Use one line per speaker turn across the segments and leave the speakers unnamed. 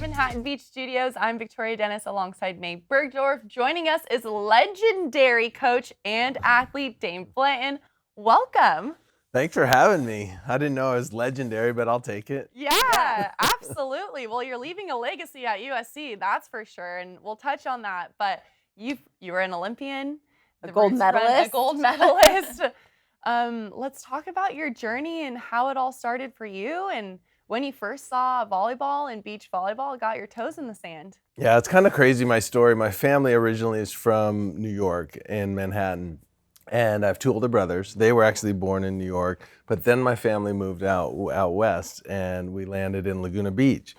Manhattan Beach Studios. I'm Victoria Dennis alongside May Bergdorf. Joining us is legendary coach and athlete Dain Blanton. Welcome.
Thanks for having me. I didn't know I was legendary, but I'll take it.
Yeah, absolutely. Well, you're leaving a legacy at USC, that's for sure, and we'll touch on that. But you were an Olympian,
a gold medalist.
A gold medalist. Let's talk about your journey and how it all started for you and when you first saw volleyball and beach volleyball, got your toes in the sand.
Yeah, it's kind of crazy, my story. My family originally is from New York in Manhattan, and I have two older brothers. They were actually born in New York, but then my family moved out west, and we landed in Laguna Beach.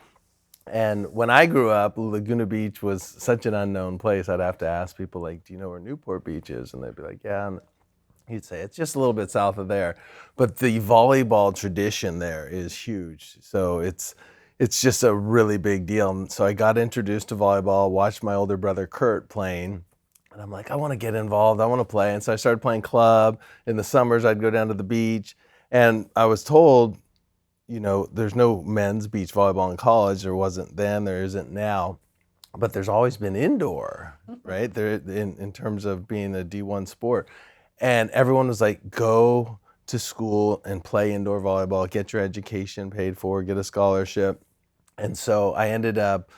And when I grew up, Laguna Beach was such an unknown place. I'd have to ask people, like, do you know where Newport Beach is? And they'd be like, yeah. And he'd say, it's just a little bit south of there. But the volleyball tradition there is huge. So it's just a really big deal. And so I got introduced to volleyball, watched my older brother Kurt playing, and I'm like, I want to get involved, I want to play. And so I started playing club. In the summers, I'd go down to the beach. And I was told, you know, there's no men's beach volleyball in college. There wasn't then, there isn't now. But there's always been indoor, right? There in terms of being a D1 sport. And everyone was like, go to school and play indoor volleyball, get your education paid for, get a scholarship. And so I ended up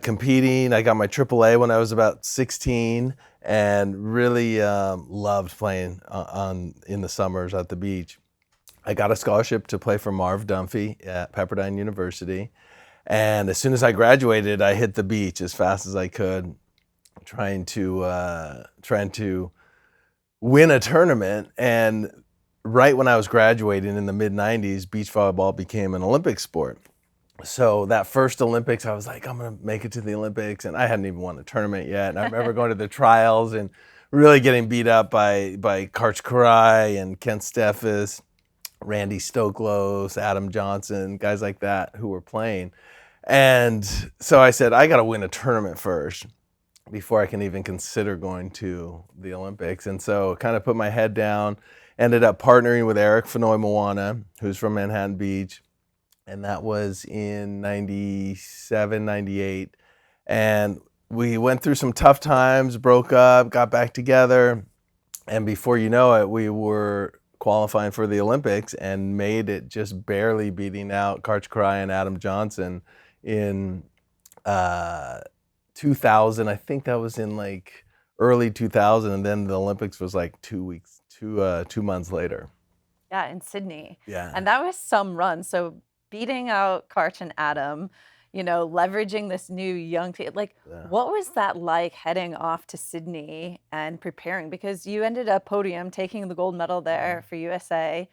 competing. I got my AAA when I was about 16 and really loved playing in the summers at the beach. I got a scholarship to play for Marv Dunphy at Pepperdine University. And as soon as I graduated, I hit the beach as fast as I could, trying to win a tournament. And right when I was graduating in the mid-90s, beach volleyball became an Olympic sport. So that first Olympics, I was like, I'm going to make it to the Olympics. And I hadn't even won a tournament yet. And I remember going to the trials and really getting beat up by Karch Karai and Kent Steffes, Randy Stoklos, Adam Johnson, guys like that who were playing. And so I said, I got to win a tournament first before I can even consider going to the Olympics. And so kind of put my head down, ended up partnering with Eric Fenoy Moana, who's from Manhattan Beach. And that was in 97, 98. And we went through some tough times, broke up, got back together. And before you know it, we were qualifying for the Olympics and made it, just barely beating out Karch Karai and Adam Johnson in 2000. I think that was in like early 2000, and then the Olympics was like 2 months later.
Yeah, in Sydney.
Yeah.
And that was some run. So beating out Karch and Adam, you know, leveraging this new young team, like, what was that like heading off to Sydney and preparing? Because you ended up podium, taking the gold medal there for USA,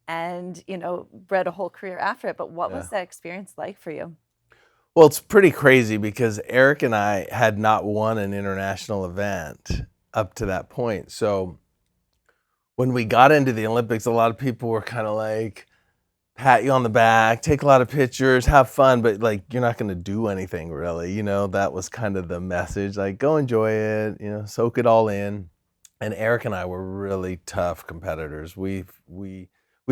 and, you know, bred a whole career after it. But what was that experience like for you?
Well, it's pretty crazy because Eric and I had not won an international event up to that point. So when we got into the Olympics, a lot of people were kind of like, pat you on the back, take a lot of pictures, have fun, but like, you're not going to do anything really. You know, that was kind of the message, like, go enjoy it, you know, soak it all in. And Eric and I were really tough competitors. We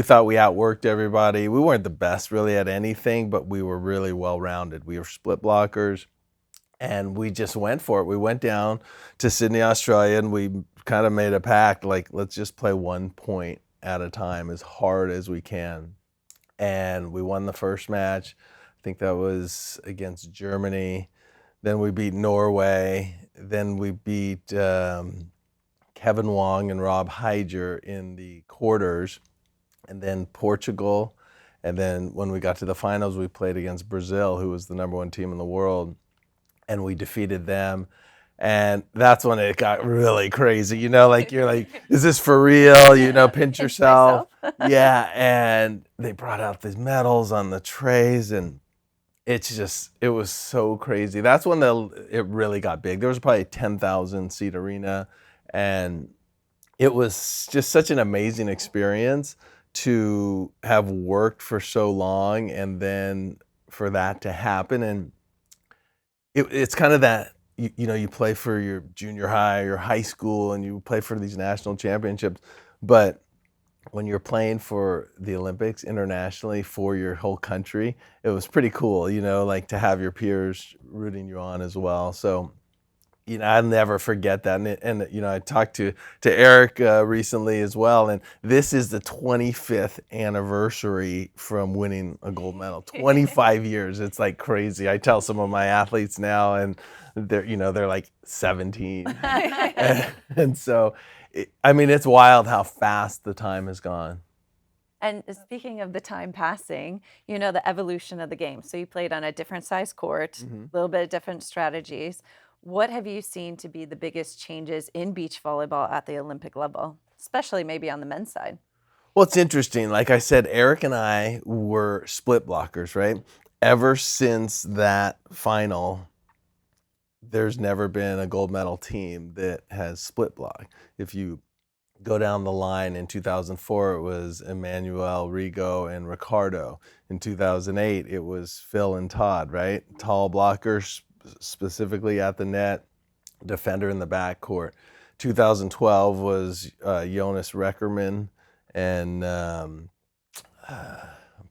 thought we outworked everybody. We weren't the best really at anything, but we were really well-rounded. We were split blockers, and we just went for it. We went down to Sydney, Australia, and we kind of made a pact, like, let's just play 1 point at a time as hard as we can. And we won the first match. I think that was against Germany. Then we beat Norway. Then we beat Kevin Wong and Rob Heiger in the quarters. And then Portugal. And then when we got to the finals, we played against Brazil, who was the #1 team in the world. And we defeated them. And that's when it got really crazy, you know, like, you're like, is this for real? You know, pinch yourself. Yeah, and they brought out these medals on the trays, and it was so crazy. That's when it really got big. There was probably a 10,000 seat arena, and it was just such an amazing experience to have worked for so long and then for that to happen. And it's kind of that, you know, you play for your junior high or high school and you play for these national championships, but when you're playing for the Olympics internationally for your whole country, it was pretty cool, like to have your peers rooting you on as well. So, I'll never forget that. And I talked to Eric recently as well, and this is the 25th anniversary from winning a gold medal. 25 years. It's like crazy. I tell some of my athletes now, and they're like 17. And so, it's wild how fast the time has gone.
And speaking of the time passing, the evolution of the game. So you played on a different size court, a little bit of different strategies. What have you seen to be the biggest changes in beach volleyball at the Olympic level, especially maybe on the men's side?
Well, it's interesting. Like I said, Eric and I were split blockers, right? Ever since that final, there's never been a gold medal team that has split block. If you go down the line, in 2004, it was Emmanuel, Rigo, and Ricardo. In 2008, it was Phil and Todd, right? Tall blockers, specifically at the net, defender in the backcourt. 2012 was Jonas Reckerman and I'm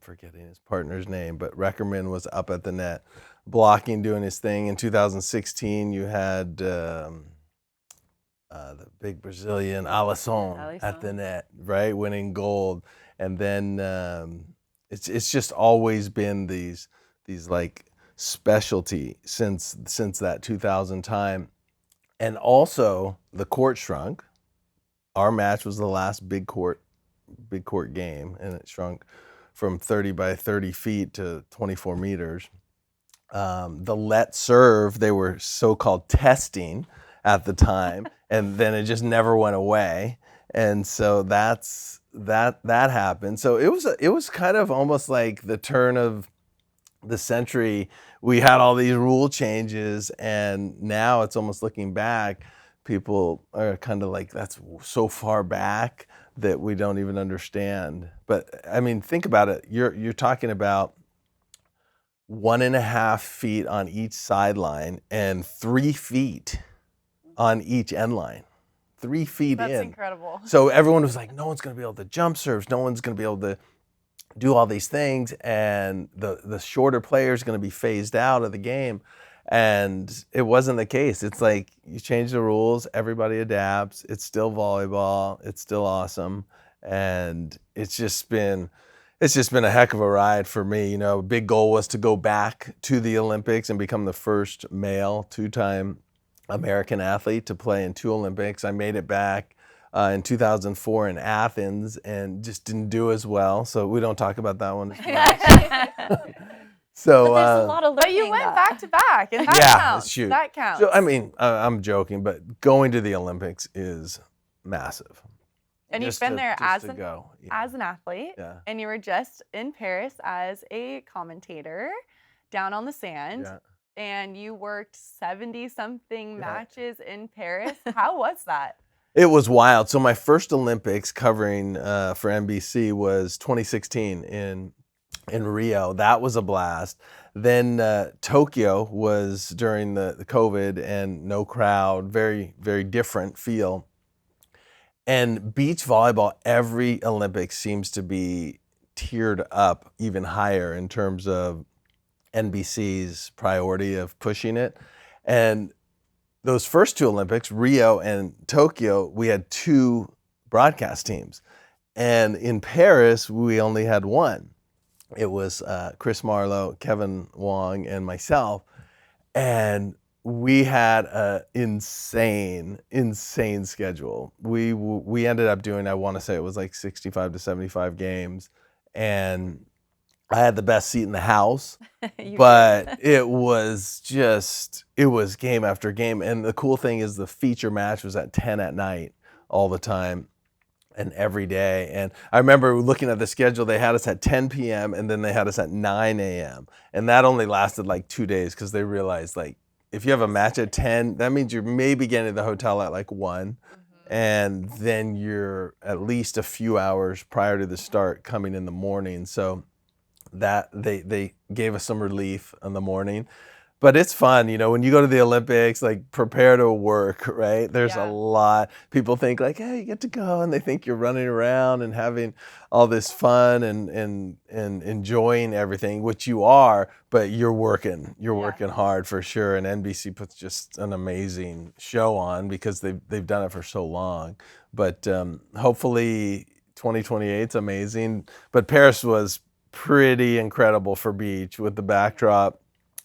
forgetting his partner's name, but Reckerman was up at the net, blocking, doing his thing. In 2016, you had the big Brazilian Alisson at the net, right, winning gold. And then it's just always been these like specialty since that 2000 time. And also the court shrunk. Our match was the last big court game, and it shrunk from 30 by 30 feet to 24 meters. The let serve, they were so-called testing at the time, and then it just never went away. And so that happened. So it was kind of almost like the turn of the century. We had all these rule changes, and now it's almost looking back, people are kind of like, that's so far back that we don't even understand. But think about it. You're talking about 1.5 feet on each sideline and 3 feet on each end line. 3 feet in.
That's incredible.
So everyone was like, no one's going to be able to jump serves. No one's going to be able to do all these things. And the shorter player is going to be phased out of the game. And it wasn't the case. It's like you change the rules, everybody adapts. It's still volleyball. It's still awesome. And it's just been a heck of a ride for me. A big goal was to go back to the Olympics and become the first male two-time American athlete to play in 2 Olympics. I made it back in 2004 in Athens and just didn't do as well. So we don't talk about that one as much. So,
but there's a lot of learning.
But you went back to back, and that counts.
It's huge.
That counts.
So I'm joking, but going to the Olympics is massive.
And you've been there as an athlete, and you were just in Paris as a commentator down on the sand, and you worked 70-something matches in Paris. How was that?
It was wild. So my first Olympics covering for NBC was 2016 in Rio. That was a blast. Then Tokyo was during the COVID and no crowd, very, very different feel. And beach volleyball, every Olympics seems to be tiered up even higher in terms of NBC's priority of pushing it. And those first 2 Olympics, Rio and Tokyo, we had 2 broadcast teams. And in Paris, we only had 1. It was Chris Marlowe, Kevin Wong, and myself. And we had an insane schedule. We ended up doing, I want to say it was like 65 to 75 games. And I had the best seat in the house, but it was game after game. And the cool thing is the feature match was at 10 at night all the time and every day. And I remember looking at the schedule, they had us at 10 p.m. and then they had us at 9 a.m. And that only lasted like 2 days because they realized like, if you have a match at 10, that means you're maybe getting to the hotel at like 1. And then you're at least a few hours prior to the start coming in the morning. So that they gave us some relief in the morning. But it's fun, you know, when you go to the Olympics, like prepare to work, right? There's a lot. People think like, hey, you get to go, and they think you're running around and having all this fun and enjoying everything, which you are, but you're working. You're working hard for sure. And NBC puts just an amazing show on because they've done it for so long. But hopefully 2028 is amazing. But Paris was pretty incredible for beach with the backdrop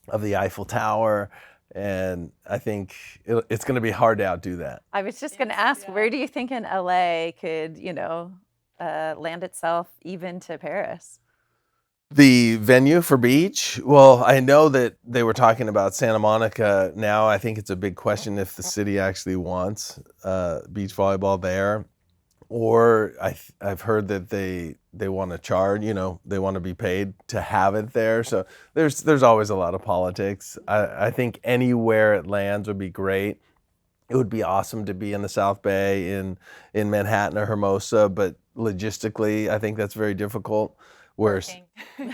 of the Eiffel Tower, and I think it's going to be hard to outdo that.
I was just going to ask, where do you think in LA could, you know, land itself even to Paris?
The venue for beach? Well, I know that they were talking about Santa Monica now. I think it's a big question if the city actually wants beach volleyball there. Or I've heard that they want to charge, you know, they want to be paid to have it there. So there's always a lot of politics. I think anywhere it lands would be great. It would be awesome to be in the South Bay, in Manhattan or Hermosa, but logistically, I think that's very difficult.
Parking.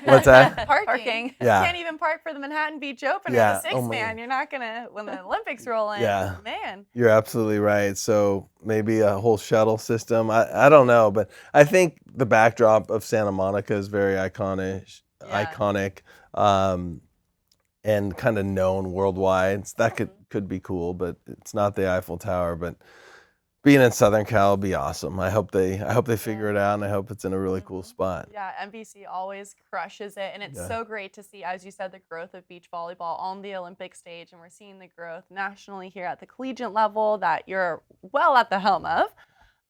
What's that?
Parking. Yeah. You can't even park for the Manhattan Beach Open as a six-man. You're not gonna when the Olympics roll in.
Yeah.
Man.
You're absolutely right. So maybe a whole shuttle system. I don't know, but I think the backdrop of Santa Monica is very iconic, and kind of known worldwide. So that could be cool, but it's not the Eiffel Tower. But being in Southern Cal will be awesome. I hope they figure it out, and I hope it's in a really cool spot.
Yeah, NBC always crushes it, and it's so great to see, as you said, the growth of beach volleyball on the Olympic stage, and we're seeing the growth nationally here at the collegiate level that you're well at the helm of.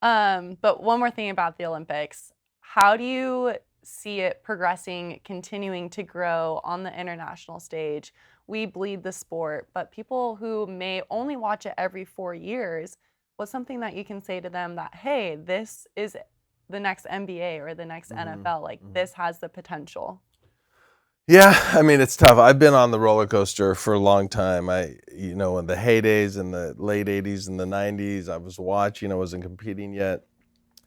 But one more thing about the Olympics, how do you see it progressing, continuing to grow on the international stage? We bleed the sport, but people who may only watch it every 4 years, what's something that you can say to them that, hey, this is the next NBA or the next NFL, like this has the potential?
Yeah, I mean, it's tough. I've been on the roller coaster for a long time. You know, in the heydays, in the late 80s and the 90s, I was watching, I wasn't competing yet.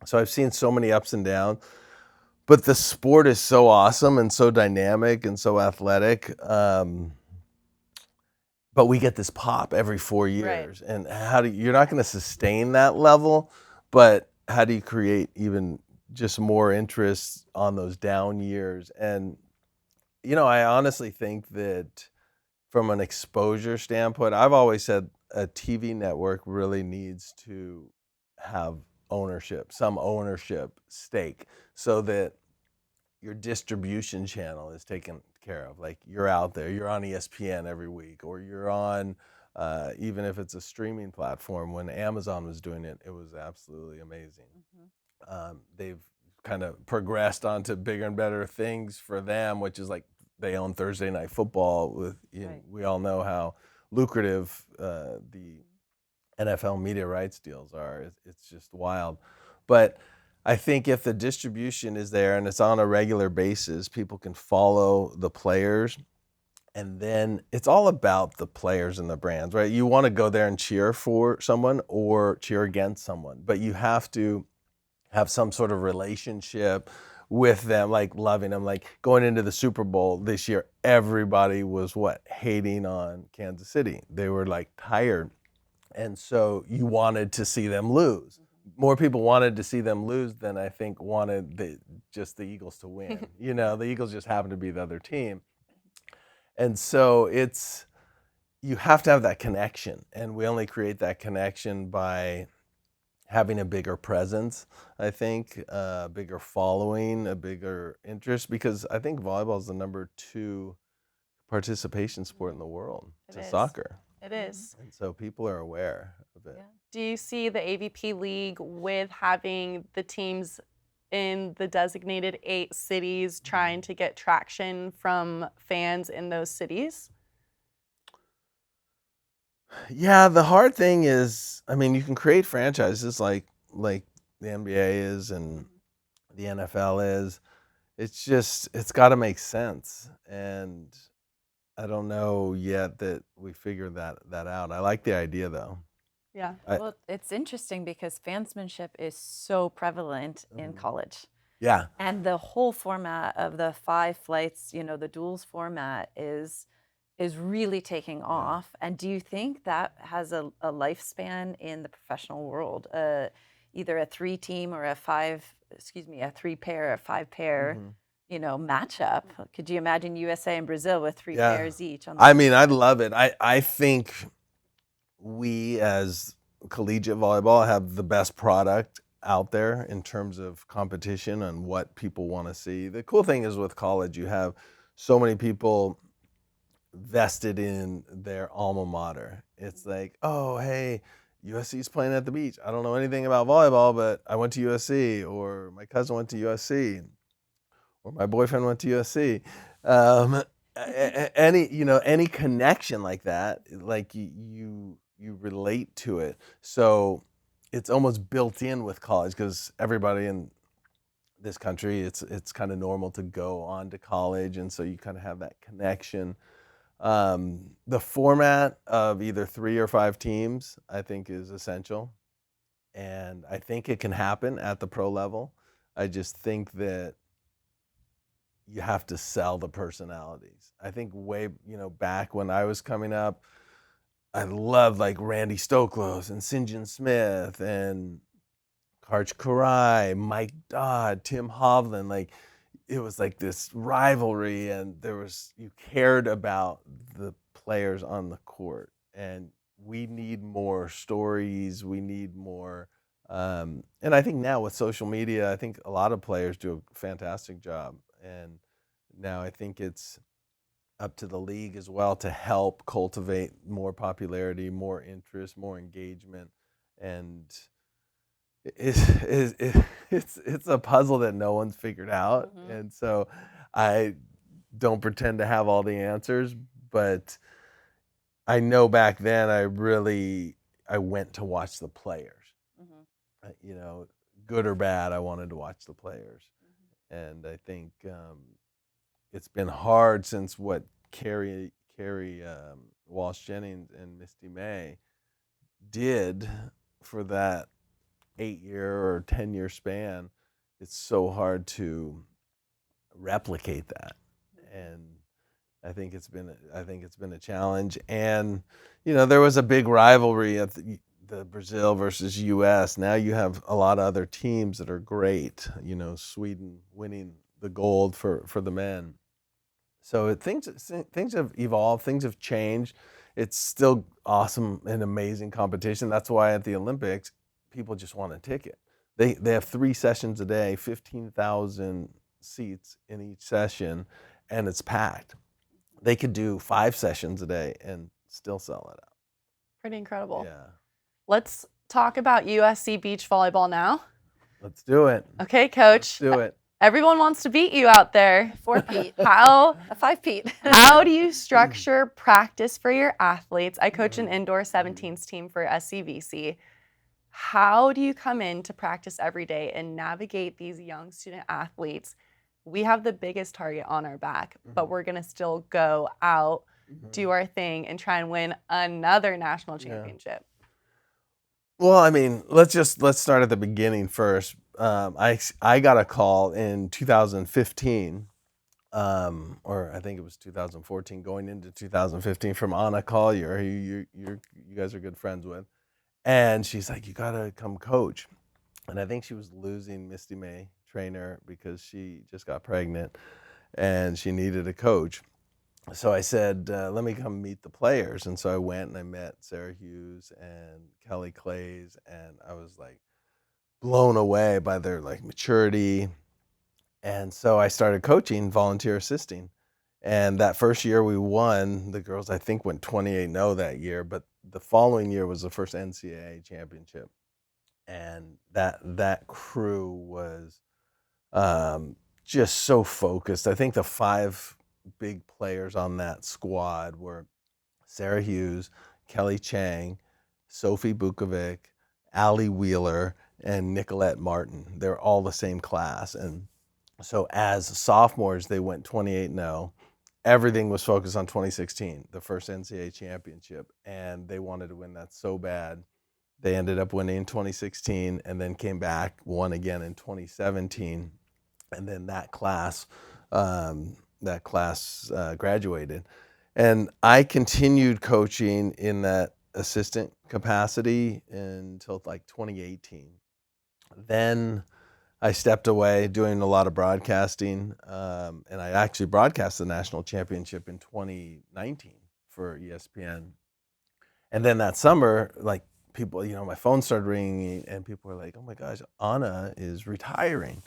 So I've seen so many ups and downs, but the sport is so awesome and so dynamic and so athletic. But we get this pop every 4 years. Right. And you're not going to sustain that level, but how do you create even just more interest on those down years? And, you know, I honestly think that from an exposure standpoint, I've always said a TV network really needs to have ownership, some ownership stake, so that your distribution channel is taken care of. Like you're out there, you're on ESPN every week, or you're on, even if it's a streaming platform. When Amazon was doing it, it was absolutely amazing. They've kind of progressed onto bigger and better things for them, which is like they own Thursday Night Football. With we all know how lucrative the NFL media rights deals are. It's just wild. But I think if the distribution is there and it's on a regular basis, people can follow the players. And then it's all about the players and the brands, right? You want to go there and cheer for someone or cheer against someone, but you have to have some sort of relationship with them, like loving them. Like going into the Super Bowl this year, everybody was hating on Kansas City. They were like tired. And so you wanted to see them lose. More people wanted to see them lose than I think wanted just the Eagles to win. You know, the Eagles just happened to be the other team. And so you have to have that connection. And we only create that connection by having a bigger presence, I think, a bigger following, a bigger interest, because I think volleyball is the #2 participation sport in the world to soccer.
It is.
And so people are aware of it.
Yeah. Do you see the AVP League with having the teams in the designated 8 cities trying to get traction from fans in those cities?
Yeah, the hard thing is, I mean, you can create franchises like the NBA is and the NFL is. It's got to make sense. And I don't know yet that we figured that out. I like the idea, though.
Yeah.
Well, it's interesting because fansmanship is so prevalent in college.
Yeah.
And the whole format of the 5 flights, you know, the duels format is is really taking off. And do you think that has a lifespan in the professional world? Either a 3-team or a 3-pair or 5-pair, matchup. Could you imagine USA and Brazil with 3 pairs each?
I mean, I'd love it. I think we as collegiate volleyball have the best product out there in terms of competition and what people want to see. The cool thing is with college, you have so many people vested in their alma mater. It's like, oh, hey, USC's playing at the beach. I don't know anything about volleyball, but I went to USC, or my cousin went to USC, or my boyfriend went to USC. Any connection like that, like you relate to it. So it's almost built in with college, because everybody in this country, it's kind of normal to go on to college, and so you kind of have that connection. The format of either 3 or 5 teams, I think, is essential, and I think it can happen at the pro level. I just think that you have to sell the personalities. I think back when I was coming up, I loved like Randy Stoklos and Sinjin Smith and Karch Karai, Mike Dodd, Tim Hovland. Like, it was like this rivalry, and you cared about the players on the court, and we need more stories. We need more. And I think now with social media, I think a lot of players do a fantastic job. And now I think it's up to the league as well to help cultivate more popularity, more interest, more engagement. And it's a puzzle that no one's figured out. And so I don't pretend to have all the answers, but I know back then I went to watch the players. Good or bad, I wanted to watch the players. And I think it's been hard since what Carrie Walsh Jennings and Misty May did for that 8-year or 10-year span. It's so hard to replicate that, and I think it's been a challenge. And there was a big rivalry at the Brazil versus U.S. Now you have a lot of other teams that are great. Sweden winning the gold for the men. So things have evolved. Things have changed. It's still awesome and amazing competition. That's why at the Olympics, people just want a ticket. They have 3 sessions a day, 15,000 seats in each session, and it's packed. They could do 5 sessions a day and still sell it out.
Pretty incredible.
Yeah.
Let's talk about USC Beach Volleyball now.
Let's do it.
Okay, Coach.
Let's do it.
Everyone wants to beat you out there.
4-peat.
A
5-peat.
How do you structure practice for your athletes? I coach an indoor 17s team for SCVC. How do you come in to practice every day and navigate these young student athletes? We have the biggest target on our back, but we're going to still go out, do our thing, and try and win another national championship.
Well, I mean, let's start at the beginning first. I got a call in 2015, or I think it was 2014, going into 2015, from Anna Collier, who you guys are good friends with. And she's like, you got to come coach. And I think she was losing Misty May, trainer, because she just got pregnant and she needed a coach. So I said, let me come meet the players. And so I went and I met Sarah Hughes and Kelly Clays, and I was like blown away by their maturity. And so I started coaching, volunteer assisting. And that first year we won. The girls, I think, went 28-0 that year, but the following year was the first NCAA championship. And that crew was just so focused. I think the 5 big players on that squad were Sarah Hughes, Kelly Chang, Sophie Bukovic, Allie Wheeler, and Nicolette Martin. They're all the same class. And so as sophomores, they went 28-0. Everything was focused on 2016, the first NCAA championship, and they wanted to win that so bad. They ended up winning in 2016 and then came back, won again in 2017, and then that class graduated. And I continued coaching in that assistant capacity until like 2018. Then I stepped away doing a lot of broadcasting, and I actually broadcast the national championship in 2019 for ESPN. And then that summer, like people, my phone started ringing, and people were like, "Oh my gosh, Anna is retiring."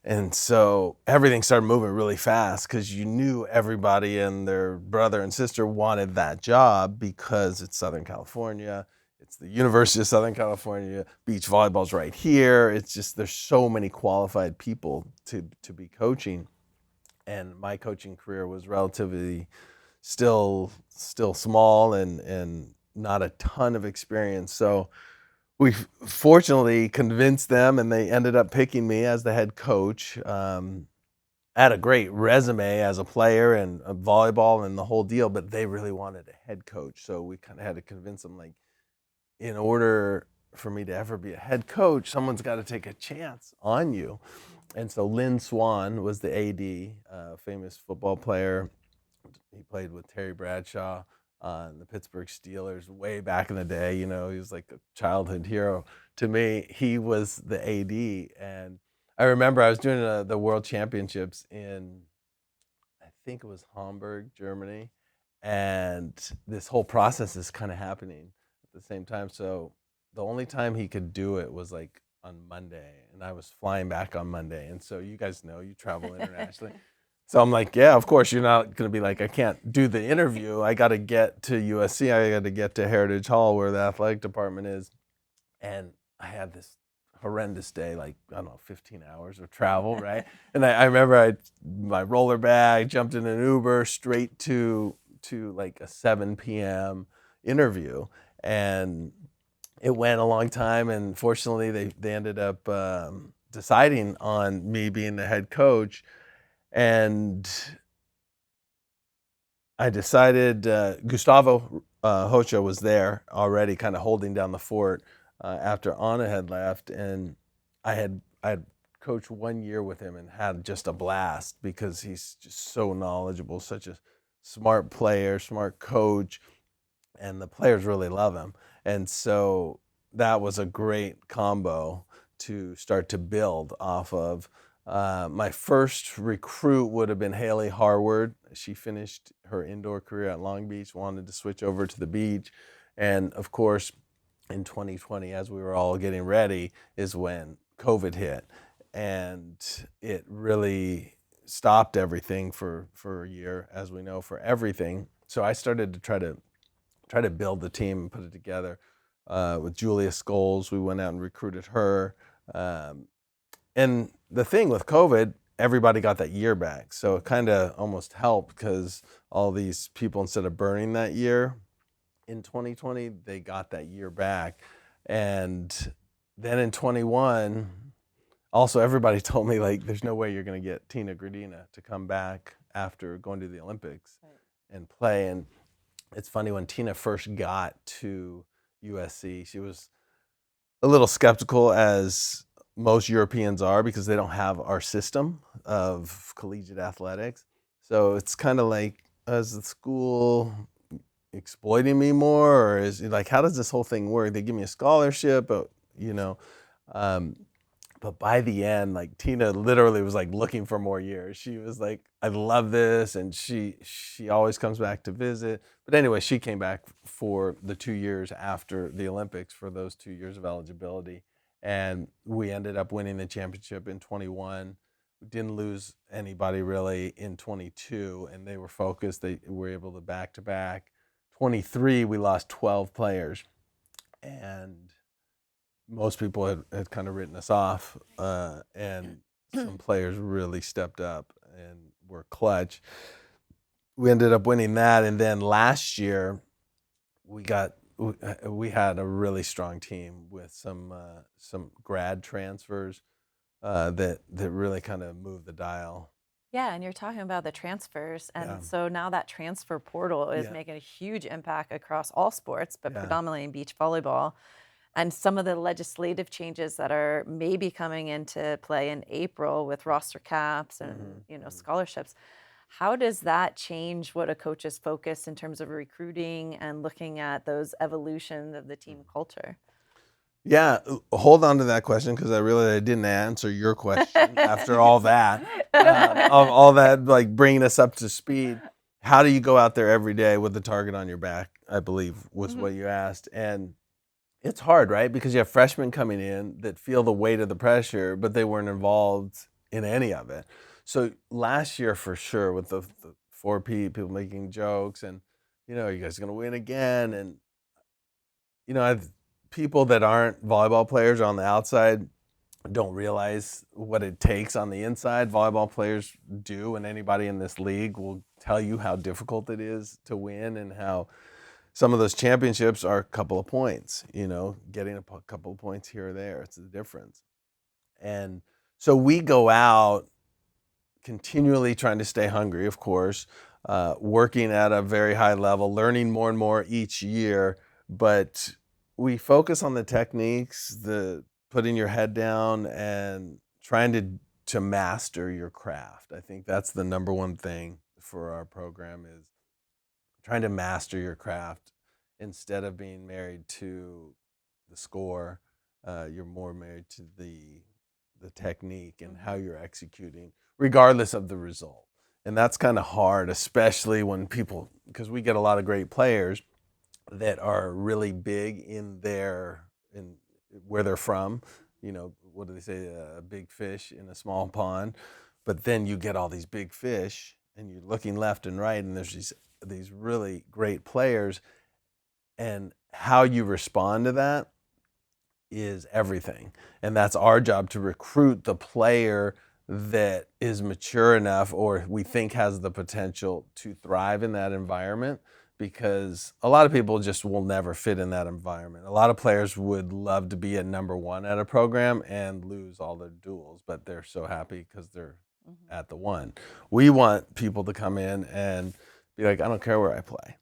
And so everything started moving really fast because you knew everybody and their brother and sister wanted that job because it's Southern California. It's the University of Southern California. Beach volleyball's right here. It's just there's so many qualified people to be coaching. And my coaching career was relatively still small and not a ton of experience. So we fortunately convinced them, and they ended up picking me as the head coach. I had a great resume as a player and volleyball and the whole deal, but they really wanted a head coach. So we kind of had to convince them, like, in order for me to ever be a head coach, someone's got to take a chance on you. And so Lynn Swan was the AD, famous football player. He played with Terry Bradshaw on the Pittsburgh Steelers way back in the day. He was like a childhood hero to me. He was the AD, and I remember I was doing the World Championships in, I think it was Hamburg, Germany, and this whole process is kind of happening at the same time. So the only time he could do it was like on Monday, and I was flying back on Monday. And so you guys know, you travel internationally. So I'm like, yeah, of course, you're not going to be like, I can't do the interview. I got to get to USC. I got to get to Heritage Hall where the athletic department is. And I had this horrendous day, like, I don't know, 15 hours of travel, right? And I remember my roller bag, jumped in an Uber straight to like a 7 p.m. interview. And it went a long time. And fortunately, they ended up deciding on me being the head coach. And I decided Gustavo Hocha was there already, kind of holding down the fort after Anna had left, and I had coached 1 year with him and had just a blast because he's just so knowledgeable, such a smart player, smart coach, and the players really love him. And so that was a great combo to start to build off of. My first recruit would have been Haley Harward. She finished her indoor career at Long Beach, wanted to switch over to the beach. And of course, in 2020, as we were all getting ready, is when COVID hit. And it really stopped everything for a year, as we know, for everything. So I started to try to build the team and put it together. With Julia Scholes, we went out and recruited her. And the thing with COVID, everybody got that year back. So it kind of almost helped because all these people, instead of burning that year in 2020, they got that year back. And then in 21, also everybody told me, like, there's no way you're going to get Tina Gradina to come back after going to the Olympics and play. And it's funny, when Tina first got to USC, she was a little skeptical, as most Europeans are, because they don't have our system of collegiate athletics. So it's kind of like, is the school exploiting me more, or is it like, how does this whole thing work? They give me a scholarship, but but by the end, like, Tina literally was like looking for more years. She was like, I love this, and she always comes back to visit. But anyway, she came back for the 2 years after the Olympics, for those 2 years of eligibility. And we ended up winning the championship in 21. We didn't lose anybody really in 22, and they were focused. They were able to back-to-back. 23, we lost 12 players. And most people had kind of written us off, and some players really stepped up and were clutch. We ended up winning that, and then last year we had a really strong team with some grad transfers that really kind of moved the dial.
Yeah, and you're talking about the transfers, and so now that transfer portal is making a huge impact across all sports, but predominantly in beach volleyball. And some of the legislative changes that are maybe coming into play in April with roster caps and scholarships. How does that change what a coach's focus in terms of recruiting and looking at those evolution of the team culture?
Yeah, hold on to that question because I realized I didn't answer your question after all that, all that, like bringing us up to speed. How do you go out there every day with the target on your back? I believe was what you asked, and it's hard, right? Because you have freshmen coming in that feel the weight of the pressure, but they weren't involved in any of it. So last year, for sure, with the 4P, people making jokes and, you know, you guys are going to win again. And, you know, people that aren't volleyball players on the outside don't realize what it takes on the inside. Volleyball players do, and anybody in this league will tell you how difficult it is to win and how some of those championships are a couple of points, you know, getting a couple of points here or there. It's the difference. And so we go out continually trying to stay hungry, of course, working at a very high level, learning more and more each year. But we focus on the techniques, the putting your head down and trying to master your craft. I think that's the number one thing for our program is trying to master your craft instead of being married to the score. You're more married to the technique and how you're executing, regardless of the result. And that's kind of hard, especially when people, because we get a lot of great players that are really big in where they're from. You know, what do they say? A big fish in a small pond. But then you get all these big fish, and you're looking left and right, and there's these really great players, and how you respond to that is everything. And that's our job, to recruit the player that is mature enough or we think has the potential to thrive in that environment, because a lot of people just will never fit in that environment. A lot of players would love to be at number one at a program and lose all their duels, but they're so happy because they're at the one. We want people to come in and be like, I don't care where I play.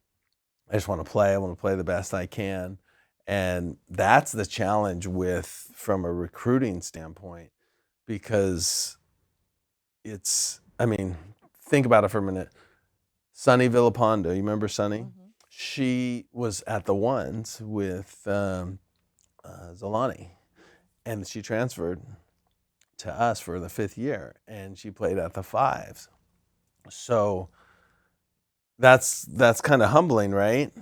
I just want to play. I want to play the best I can. And that's the challenge from a recruiting standpoint, because I mean, think about it for a minute. Sunny Villapando, you remember Sunny? She was at the ones with Zolani, and she transferred to us for the 5th year, and she played at the fives. So that's kind of humbling, right?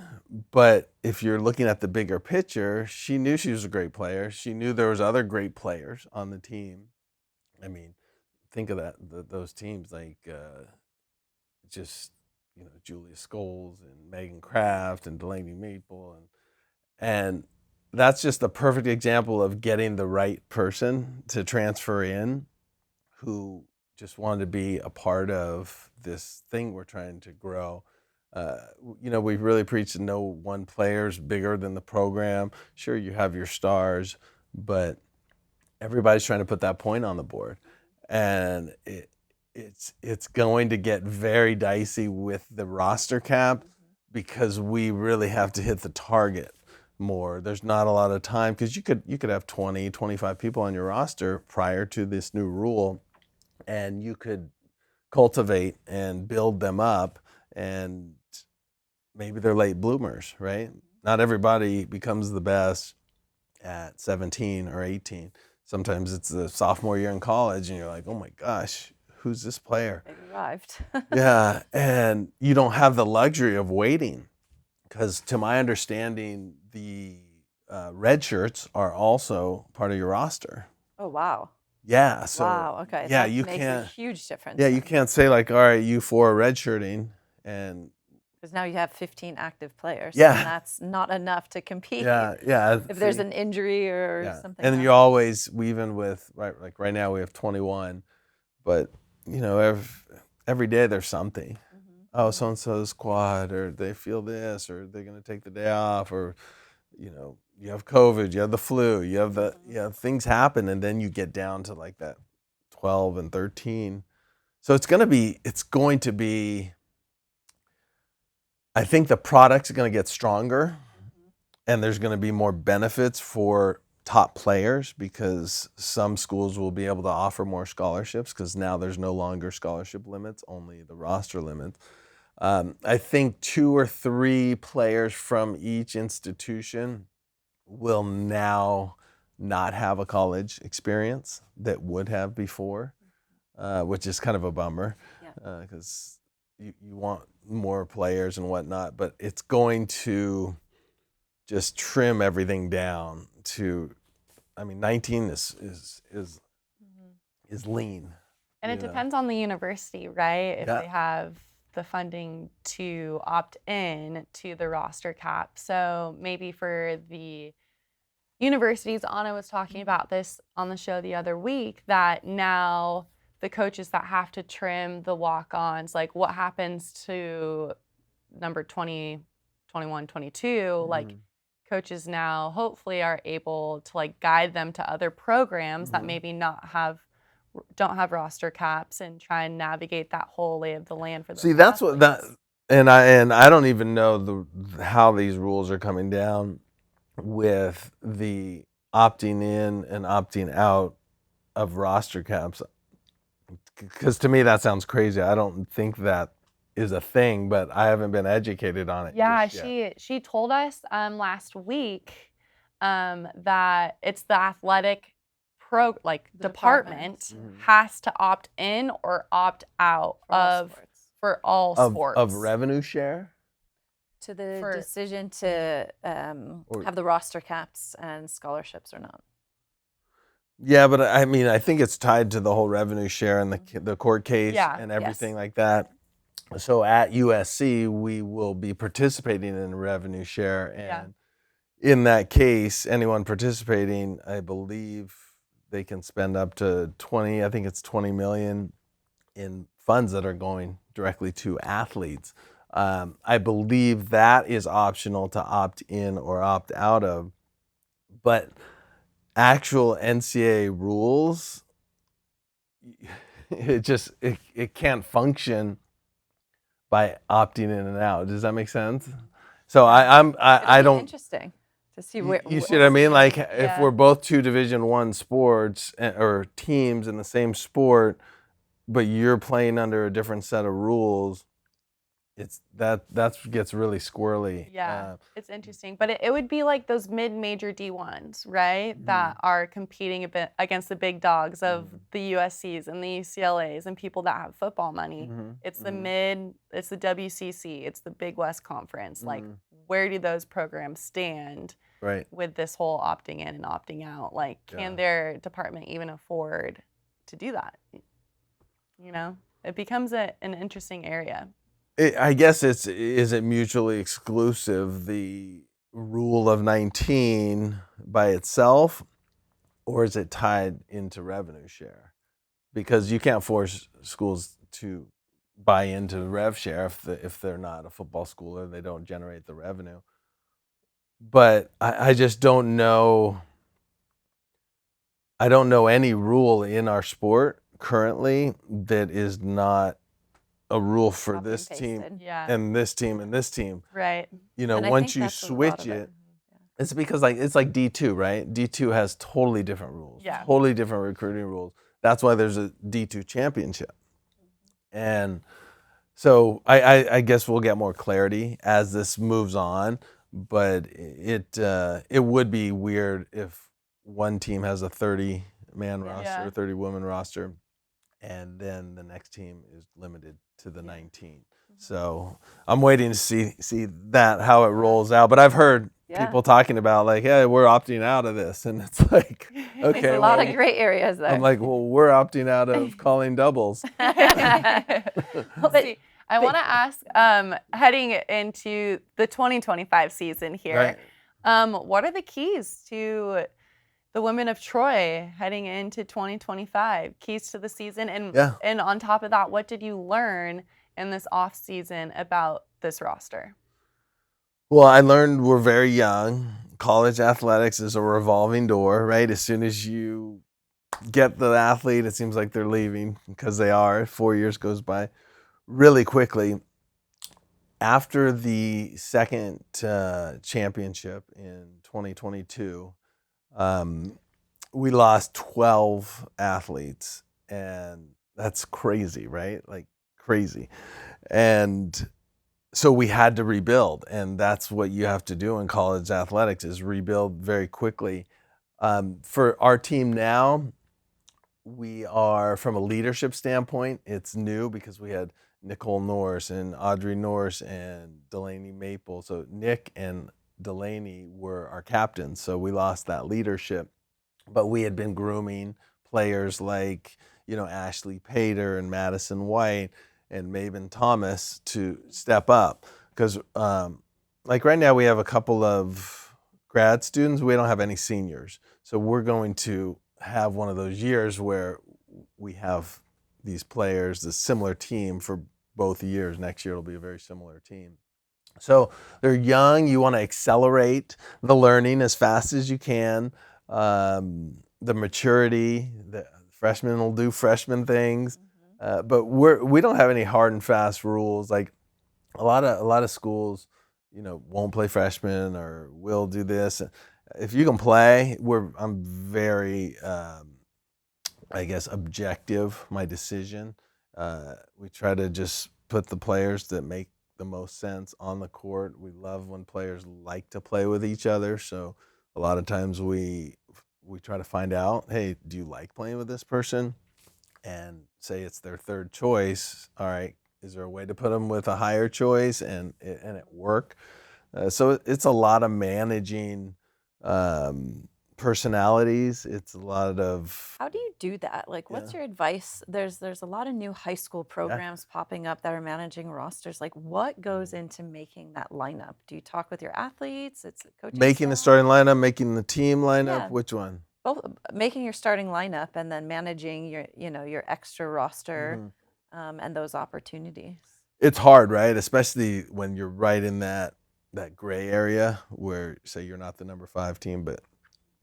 But if you're looking at the bigger picture, she knew she was a great player. She knew there was other great players on the team. I mean, think of those teams like just, you know, Julia Scholes and Megan Kraft and Delaney Maple, and that's just the perfect example of getting the right person to transfer in who just wanted to be a part of this thing we're trying to grow. You know, we've really preached that no one player's bigger than the program. Sure, you have your stars, but everybody's trying to put that point on the board. And it's going to get very dicey with the roster cap, because we really have to hit the target more. There's not a lot of time, because you could have 20, 25 people on your roster prior to this new rule, and you could cultivate and build them up, and maybe they're late bloomers, right? Not everybody becomes the best at 17 or 18. Sometimes it's the sophomore year in college, and you're like, oh my gosh, who's this player?
They arrived.
Yeah, and you don't have the luxury of waiting, because to my understanding, the red shirts are also part of your roster.
Oh, wow.
Yeah. So
wow. Okay.
yeah,
that
you
makes
can't.
a huge difference.
Yeah, you can't say like, all right, you 4 are redshirting, and
because now you have 15 active players.
Yeah.
And that's not enough to compete.
yeah.
If there's an injury or something.
And then you always, even with right now we have 21, but you know, every day there's something. Oh, so and so's quad, or they feel this, or they're gonna take the day off, or you know, you have COVID, you have the flu, you have things happen, and then you get down to like that 12 and 13. So it's going to be, I think the product's going to get stronger, and there's going to be more benefits for top players, because some schools will be able to offer more scholarships because now there's no longer scholarship limits, only the roster limits. I think 2 or 3 players from each institution will now not have a college experience that would have before, which is kind of a bummer, because you want more players and whatnot, but it's going to just trim everything down to, 19 is lean.
And it depends on the university, right? If they have the funding to opt in to the roster cap. So maybe for the universities, Anna was talking about this on the show the other week, that now the coaches that have to trim the walk-ons, like what happens to number 20, 21, 22, like coaches now hopefully are able to like guide them to other programs that maybe don't have roster caps, and try and navigate that whole lay of the land for them.
See, that's what that, and I don't even know how these rules are coming down with the opting in and opting out of roster caps, because to me that sounds crazy. I don't think that is a thing, but I haven't been educated on it.
Yeah, she told us last week that it's the athletic department has to opt in or opt out for all sports
of revenue share.
To the decision to have the roster caps and scholarships or not.
Yeah, but I think it's tied to the whole revenue share and the court case and everything like that. So at USC, we will be participating in revenue share, and in that case, anyone participating, I believe they can spend up to 20 million in funds that are going directly to athletes. I believe that is optional to opt in or opt out of, but actual NCAA rules, it can't function by opting in and out. Does that make sense? So I don't.
Interesting to see where
you see what I mean. Like if we're both 2 Division I sports or teams in the same sport, but you're playing under a different set of rules, that gets really squirrely.
Yeah, it's interesting, but it would be like those mid-major D1s, right? That are competing a bit against the big dogs of the USCs and the UCLAs and people that have football money. It's it's the WCC, it's the Big West Conference. Like, where do those programs stand with this whole opting in and opting out? Like, can their department even afford to do that? You know, it becomes an interesting area.
I guess is it mutually exclusive, the rule of 19 by itself, or is it tied into revenue share? Because you can't force schools to buy into rev share if they're not a football school or they don't generate the revenue. But I just don't know. I don't know any rule in our sport currently that is not a rule for this team and this team and this team.
Right.
You know, once you switch it, it's because it's like D2, right? D2 has totally different rules, totally different recruiting rules. That's why there's a D2 championship. And so I guess we'll get more clarity as this moves on, but it would be weird if one team has a 30-man roster, or 30-woman roster, and then the next team is limited to the 19. So I'm waiting to see that, how it rolls out. But I've heard people talking about like, hey, we're opting out of this. And it's like, okay.
There's a lot of gray areas there.
I'm like, well, we're opting out of calling doubles.
But I want to ask, heading into the 2025 season here, what are the keys to the women of Troy heading into 2025, keys to the season? And on top of that, what did you learn in this off season about this roster?
Well, I learned we're very young. College athletics is a revolving door, right? As soon as you get the athlete, it seems like they're leaving, because they are. 4 years goes by really quickly. After the second championship in 2022, we lost 12 athletes, and that's crazy, right? Like crazy. And so we had to rebuild, and that's what you have to do in college athletics, is rebuild very quickly. For our team now, we are, from a leadership standpoint, it's new because we had Nicole Norris and Audrey Norris and Delaney Maple. So Nick and Delaney were our captains, so we lost that leadership. But we had been grooming players like, Ashley Pater and Madison White and Maven Thomas to step up. Because like right now we have a couple of grad students, we don't have any seniors. So we're going to have one of those years where we have these players, the similar team for both years. Next year it'll be a very similar team. So they're young. You want to accelerate the learning as fast as you can. The maturity, the freshmen will do freshman things, but we don't have any hard and fast rules. Like a lot of schools, won't play freshmen or will do this. If you can play, I'm very, I guess, objective. My decision. We try to just put the players that make the most sense on the court. We love when players like to play with each other. So a lot of times we try to find out, hey, do you like playing with this person? And say it's their third choice. All right, is there a way to put them with a higher choice and it work? So it's a lot of managing personalities. It's a lot of.
How do you do that? Like, what's your advice? There's a lot of new high school programs popping up that are managing rosters. Like, what goes into making that lineup? Do you talk with your athletes? It's coaching
making the starting lineup, making the team lineup. Which one?
Both, making your starting lineup and then managing your extra roster and those opportunities.
It's hard, right? Especially when you're right in that gray area where, say, you're not the number 5 team, but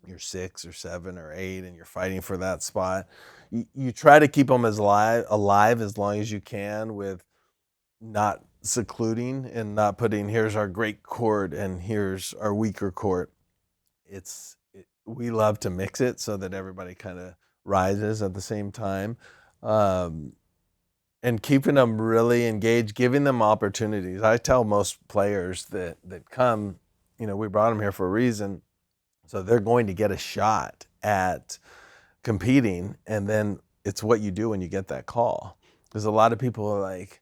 you're 6 or 7 or 8 and you're fighting for that spot. You try to keep them as alive as long as you can, with not secluding and not putting, here's our great court and here's our weaker court. We love to mix it so that everybody kind of rises at the same time. And keeping them really engaged, giving them opportunities. I tell most players that come, we brought them here for a reason. So they're going to get a shot at competing, and then it's what you do when you get that call. Because a lot of people are like,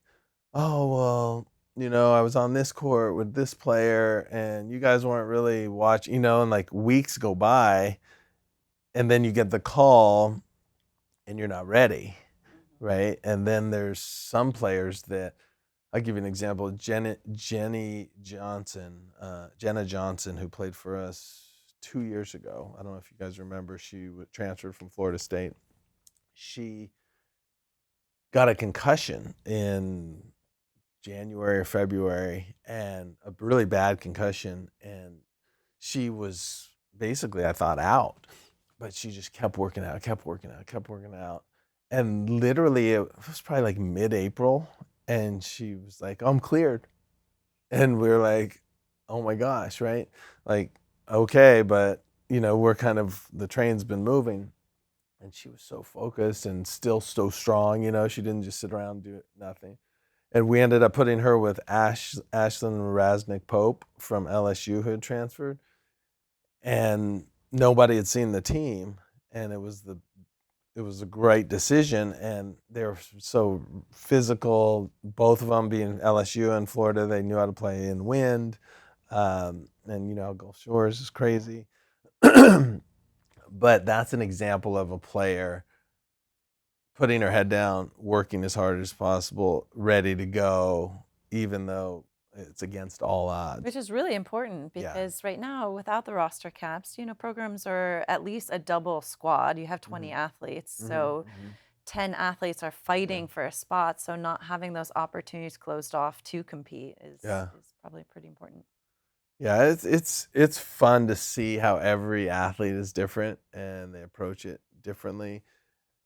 oh, well, I was on this court with this player, and you guys weren't really watching, and like weeks go by, and then you get the call, and you're not ready, right? And then there's some players that, I'll give you an example. Jenna Johnson, who played for us 2 years ago. I don't know if you guys remember. She transferred from Florida State. She got a concussion in January or February, and a really bad concussion. And she was basically, I thought, out. But she just kept working out. And literally, it was probably like mid-April, and she was like, oh, I'm cleared. And we were like, oh my gosh, right? Like, okay, but we're kind of, the train's been moving. And she was so focused and still so strong, she didn't just sit around and do nothing. And we ended up putting her with Ashlyn Raznick Pope from LSU, who had transferred. And nobody had seen the team, and it was a great decision. And they were so physical, both of them being LSU and Florida. They knew how to play in wind. And Gulf Shores is crazy. But that's an example of a player putting her head down, working as hard as possible, ready to go, even though it's against all odds.
Which is really important, because right now, without the roster caps, programs are at least a double squad. You have 20 athletes, so 10 athletes are fighting for a spot. So not having those opportunities closed off to compete is probably pretty important.
Yeah, it's fun to see how every athlete is different and they approach it differently.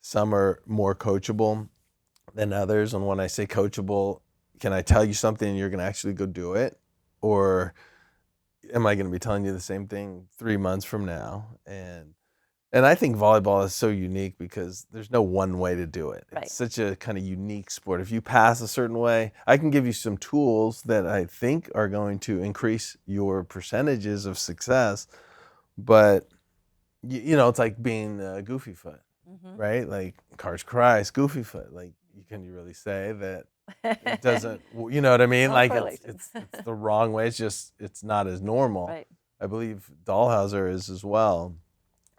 Some are more coachable than others. And when I say coachable, can I tell you something and you're going to actually go do it? Or am I going to be telling you the same thing 3 months from now? And I think volleyball is so unique because there's no one way to do it.
Right.
It's such a kind of unique sport. If you pass a certain way, I can give you some tools that I think are going to increase your percentages of success. But, you know, it's like being a goofy foot, right? Like Karch Kreis, goofy foot. Like, can you really say that it doesn't, you know what I mean?
No
like
correlation.
it's the wrong way. It's not as normal.
Right.
I believe Dahlhauser is as well.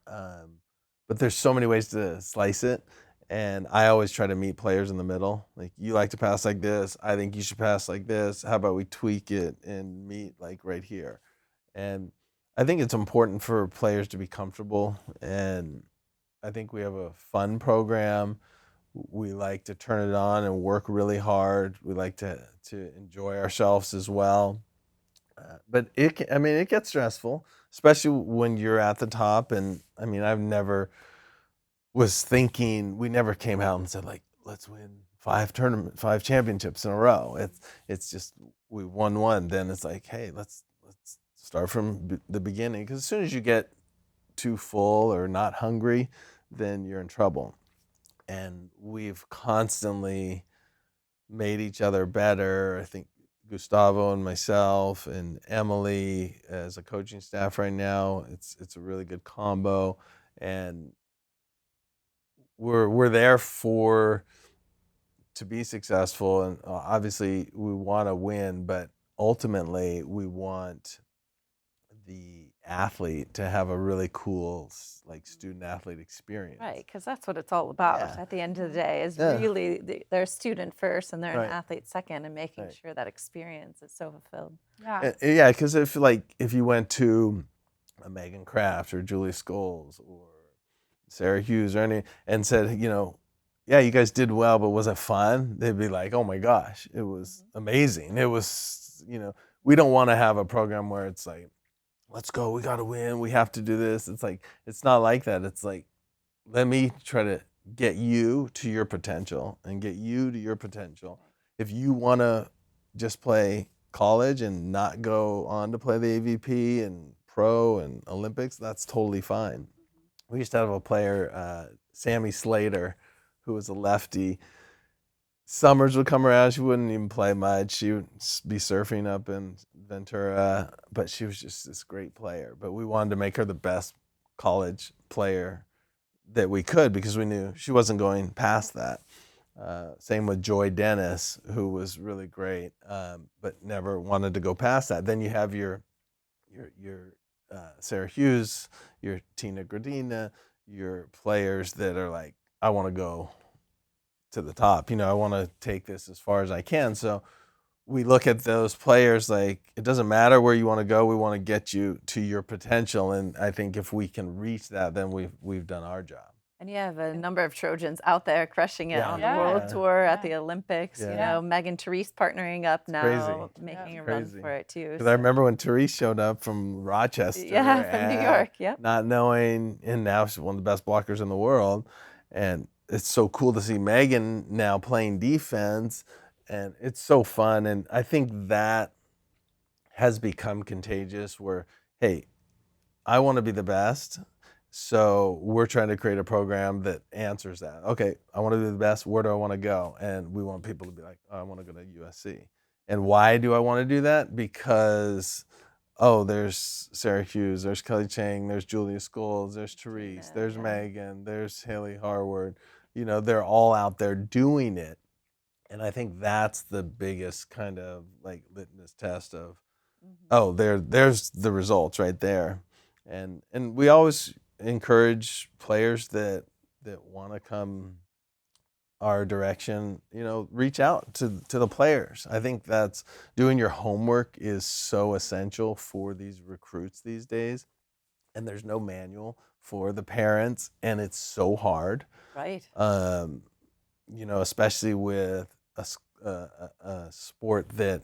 But there's so many ways to slice it. And I always try to meet players in the middle. Like, you like to pass like this. I think you should pass like this. How about we tweak it and meet like right here? And I think it's important for players to be comfortable. And I think we have a fun program. We like to turn it on and work really hard. We like to enjoy ourselves as well. But it gets stressful, especially when you're at the top. And I mean, I've never was thinking, we never came out and said like, let's win 5 championships in a row. It's just, we won one. Then it's like, hey, let's start from the beginning. Because as soon as you get too full or not hungry, then you're in trouble. And we've constantly made each other better. I think Gustavo and myself and Emily as a coaching staff right now, it's a really good combo. And we're there to be successful. And obviously we want to win, but ultimately we want the athlete to have a really cool like student athlete experience.
Right, because that's what it's all about at the end of the day, is really they're a student first and they're an athlete second, and making sure that experience is so fulfilled.
Yeah, because if you went to a Megan Kraft or Julie Scholes or Sarah Hughes or any and said, you know, yeah, you guys did well, but was it fun? They'd be like, oh my gosh, it was amazing. It was, you know, we don't want to have a program where it's like, let's go, we got to win, we have to do this. It's like, it's not like that. It's like, let me try to get you to your potential and get you to your potential. If you want to just play college and not go on to play the AVP and pro and Olympics, that's totally fine. We used to have a player, Sammy Slater, who was a lefty. Summers would come around, she wouldn't even play much. She would be surfing up in Ventura, but she was just this great player. But we wanted to make her the best college player that we could because we knew she wasn't going past that. Same with Joy Dennis, who was really great, but never wanted to go past that. Then you have your Sarah Hughes, your Tina Gradina, your players that are like, I want to go to the top. You know, I want to take this as far as I can. So we look at those players like, it doesn't matter where you want to go. We want to get you to your potential. And I think if we can reach that, then we've done our job.
And you have a number of Trojans out there crushing it on the World Tour, at the Olympics. You know, Megan Therese partnering up now, making a run for it too.
Because I remember when Therese showed up from Rochester.
From New York,
not knowing, and now she's one of the best blockers in the world. And it's so cool to see Megan now playing defense, and it's so fun. And I think that has become contagious where, hey, I want to be the best. So we're trying to create a program that answers that. Okay, I want to be the best. Where do I want to go? And we want people to be like, oh, I want to go to USC. And why do I want to do that? Because, oh, there's Sarah Hughes, there's Kelly Chang, there's Julia Scholes, there's Therese, there's Megan, there's Haley Harward. You know, they're all out there doing it. And I think that's the biggest kind of like litmus test of, oh, there's the results right there. And we always encourage players that want to come our direction, you know, reach out to the players. I think that's doing your homework is so essential for these recruits these days. And there's no manual for the parents, and it's so hard.
Right.
You know, especially with a sport that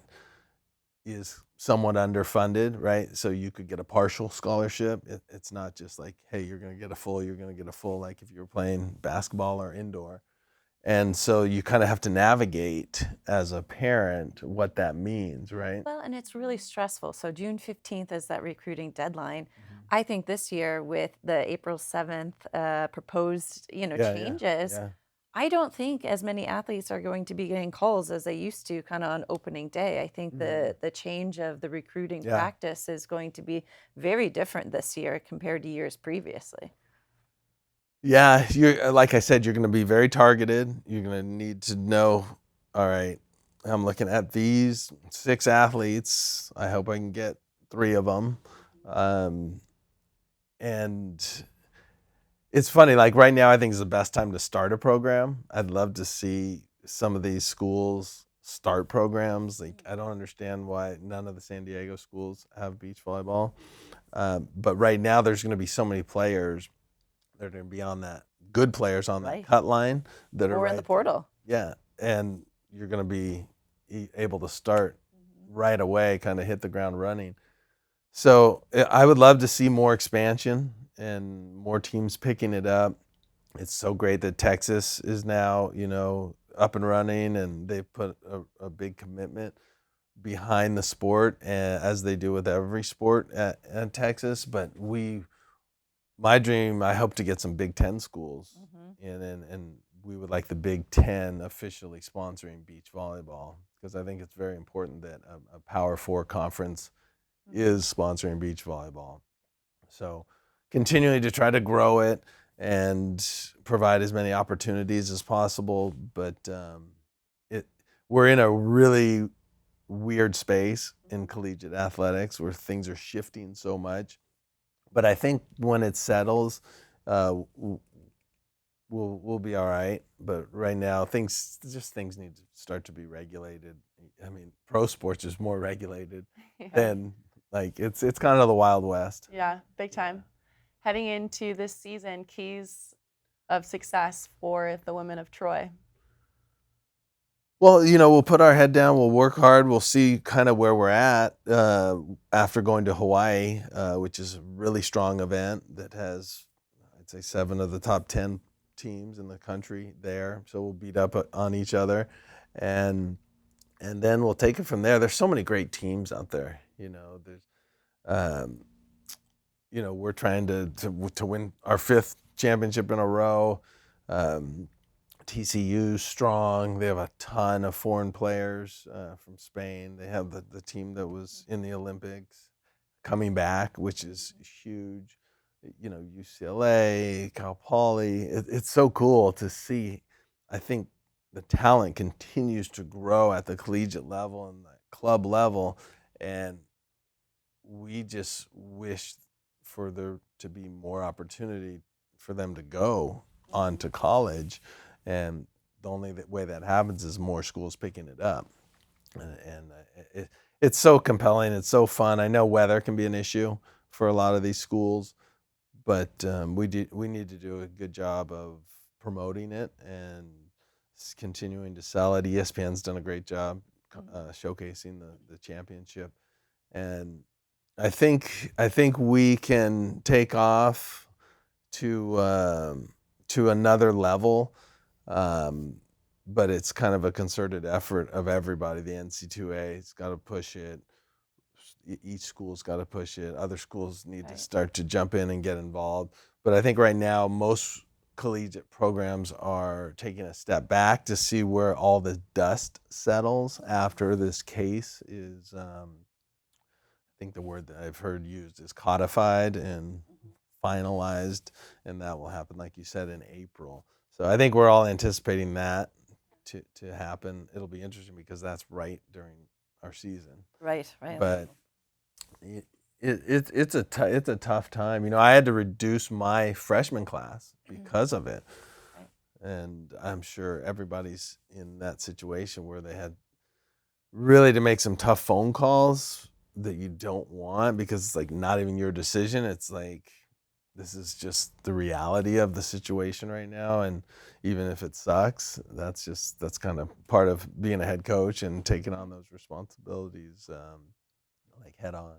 is somewhat underfunded, right? So you could get a partial scholarship. It's not just like, hey, you're going to get a full, like if you were playing basketball or indoor. And so you kind of have to navigate as a parent what that means, right?
Well, and it's really stressful. So June 15th is that recruiting deadline. I think this year with the April 7th proposed, changes, I don't think as many athletes are going to be getting calls as they used to kind of on opening day. I think the change of the recruiting practice is going to be very different this year compared to years previously.
Yeah, you're like I said, you're going to be very targeted. You're going to need to know, all right, I'm looking at these 6 athletes. I hope I can get 3 of them. And it's funny, like right now, I think is the best time to start a program. I'd love to see some of these schools start programs. Like, I don't understand why none of the San Diego schools have beach volleyball. But right now, there's going to be so many players. They're going to be on that, good players on that cut line that are
in the portal.
Yeah, and you're going to be able to start right away, kind of hit the ground running. So I would love to see more expansion and more teams picking it up. It's so great that Texas is now, up and running, and they've put a big commitment behind the sport, as they do with every sport at Texas. But my dream, I hope to get some Big Ten schools, and we would like the Big Ten officially sponsoring beach volleyball, because I think it's very important that a Power 4 conference is sponsoring beach volleyball. So continuing to try to grow it and provide as many opportunities as possible. But we're in a really weird space in collegiate athletics where things are shifting so much. But I think when it settles, we'll be all right. But right now, things need to start to be regulated. I mean, pro sports is more regulated than, like, it's kind of the Wild West.
Yeah, big time. Heading into this season, keys of success for the women of Troy.
Well, we'll put our head down, we'll work hard, we'll see kind of where we're at after going to Hawaii, which is a really strong event that has, I'd say, 7 of the top 10 teams in the country there. So we'll beat up on each other, and then we'll take it from there. There's so many great teams out there. We're trying to win our 5th championship in a row. TCU's strong. They have a ton of foreign players from Spain. They have the team that was in the Olympics coming back, which is huge. UCLA, Cal Poly. It's so cool to see. I think the talent continues to grow at the collegiate level and the club level, and we just wish for there to be more opportunity for them to go on to college. And the only way that happens is more schools picking it up. And it's so compelling. It's so fun. I know weather can be an issue for a lot of these schools, but we need to do a good job of promoting it and continuing to sell it. ESPN's done a great job showcasing the championship. And I think we can take off to another level. But it's kind of a concerted effort of everybody. The NC2A's got to push it. Each school's got to push it. Other schools need to start to jump in and get involved. But I think right now most collegiate programs are taking a step back to see where all the dust settles after this case is, I think the word that I've heard used is codified and finalized, and that will happen, like you said, in April. So I think we're all anticipating that to happen. It'll be interesting because that's right during our season.
Right.
But it's a tough time. I had to reduce my freshman class because of it.
Right.
And I'm sure everybody's in that situation where they had really to make some tough phone calls that you don't want, because it's like not even your decision. It's like, this is just the reality of the situation right now. And even if it sucks, that's kind of part of being a head coach and taking on those responsibilities like head on.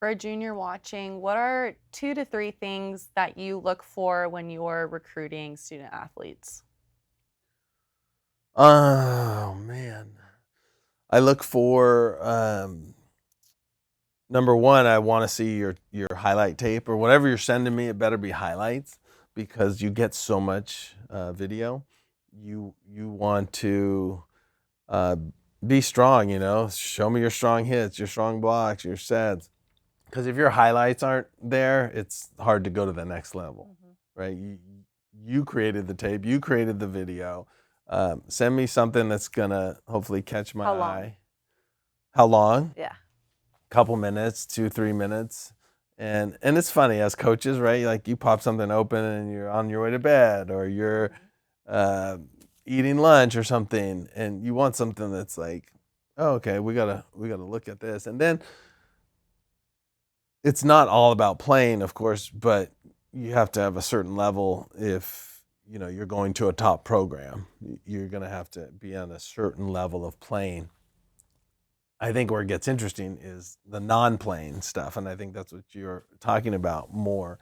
For a junior watching, what are 2 to 3 things that you look for when you're recruiting student athletes?
Oh man, I look for number one, I want to see your highlight tape or whatever you're sending me. It better be highlights because you get so much video. You want to be strong. Show me your strong hits, your strong blocks, your sets. Because if your highlights aren't there, it's hard to go to the next level, right? You created the tape, you created the video. Send me something that's gonna hopefully catch my eye. How long?
Yeah.
Couple minutes, 2-3 minutes. And it's funny as coaches, right? Like you pop something open and you're on your way to bed or you're eating lunch or something and you want something that's like, oh, okay, we gotta look at this. And then it's not all about playing, of course, but you have to have a certain level if you're going to a top program. You're going to have to be on a certain level of playing. I think where it gets interesting is the non-playing stuff, and I think that's what you're talking about more.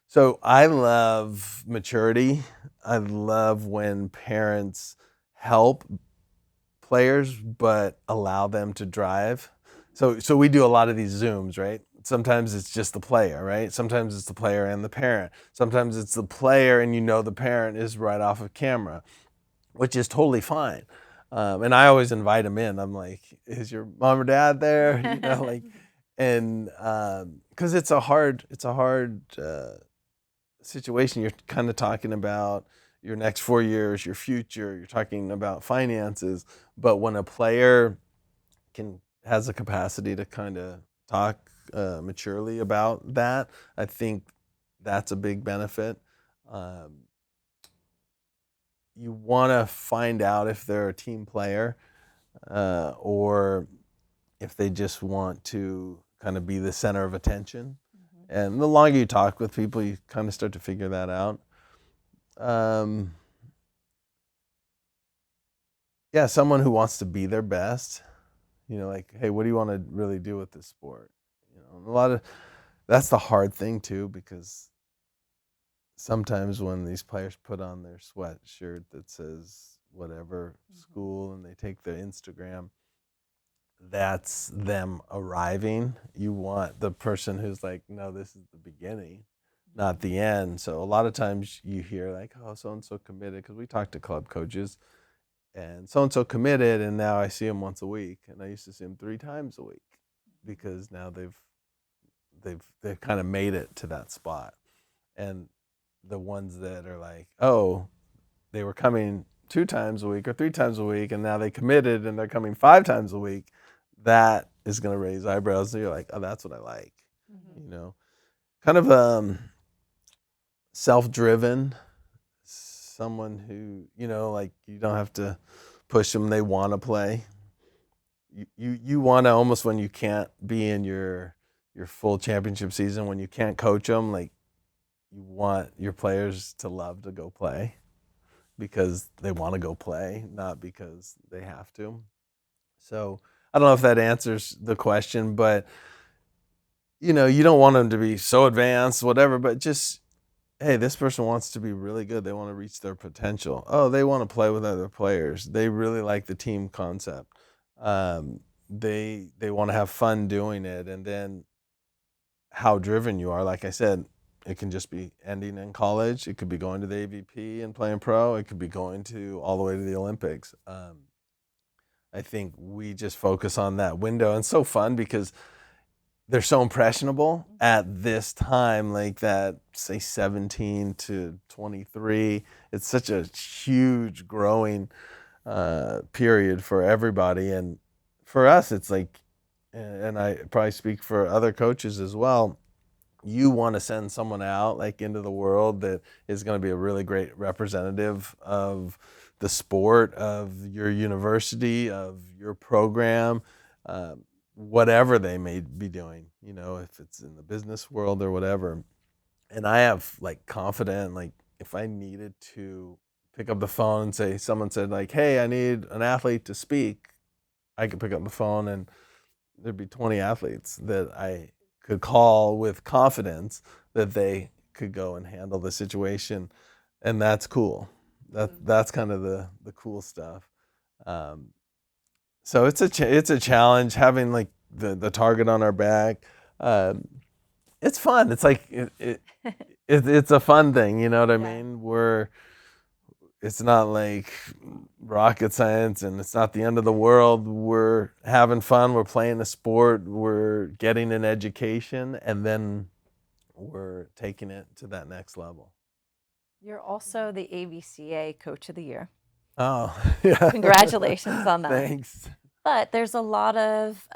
So I love maturity. I love when parents help players but allow them to drive. So we do a lot of these Zooms, right? Sometimes it's just the player, right? Sometimes it's the player and the parent. Sometimes it's the player and the parent is right off of camera, which is totally fine. And I always invite them in. I'm like, is your mom or dad there? And because it's a hard situation. You're kind of talking about your next 4 years, your future. You're talking about finances. But when a player has a capacity to kind of talk maturely about that, I think that's a big benefit. You want to find out if they're a team player or if they just want to kind of be the center of attention. And the longer you talk with people, you kind of start to figure that out. Yeah, someone who wants to be their best. Like, hey, what do you want to really do with this sport? That's the hard thing too, because sometimes when these players put on their sweatshirt that says whatever school and they take their Instagram, that's them arriving. You want the person who's like, no, this is the beginning, not the end. So a lot of times you hear like, oh, so-and-so committed, because we talk to club coaches, and so-and-so committed, and now I see them once a week, and I used to see them 3 times a week because now they've kind of made it to that spot. And the ones that are like, oh, they were coming 2 times a week or 3 times a week, and now they committed and they're coming 5 times a week, that is going to raise eyebrows. So you're like, oh, that's what I like. Kind of self-driven, someone who, like you don't have to push them. They want to play. You want to almost, when you can't be in your full championship season, when you can't coach them, like you want your players to love to go play because they want to go play, not because they have to. So I don't know if that answers the question, but you don't want them to be so advanced, whatever, but just, hey, this person wants to be really good. They want to reach their potential. Oh, they want to play with other players. They really like the team concept. They want to have fun doing it. And then how driven you are, like I said, it can just be ending in college. It could be going to the AVP and playing pro. It could be going to all the way to the Olympics. I think we just focus on that window. And it's so fun because they're so impressionable at this time, like that, say 17 to 23. It's such a huge growing period for everybody. And for us, it's like, and I probably speak for other coaches as well, you want to send someone out like into the world that is going to be a really great representative of the sport, of your university, of your program, whatever they may be doing, if it's in the business world or whatever. And I have like confident, like if I needed to pick up the phone and say, someone said like, hey, I need an athlete to speak, I could pick up the phone and there'd be 20 athletes that I could call with confidence that they could go and handle the situation. And that's cool. That's kind of the cool stuff. So it's a challenge having like the target on our back. It's fun. It's like it's a fun thing. You know what I mean? It's not like rocket science, and it's not the end of the world. We're having fun. We're playing a sport. We're getting an education, and then we're taking it to that next level.
You're also the AVCA Coach of the Year.
Oh, yeah.
Congratulations on that.
Thanks.
But there's a lot of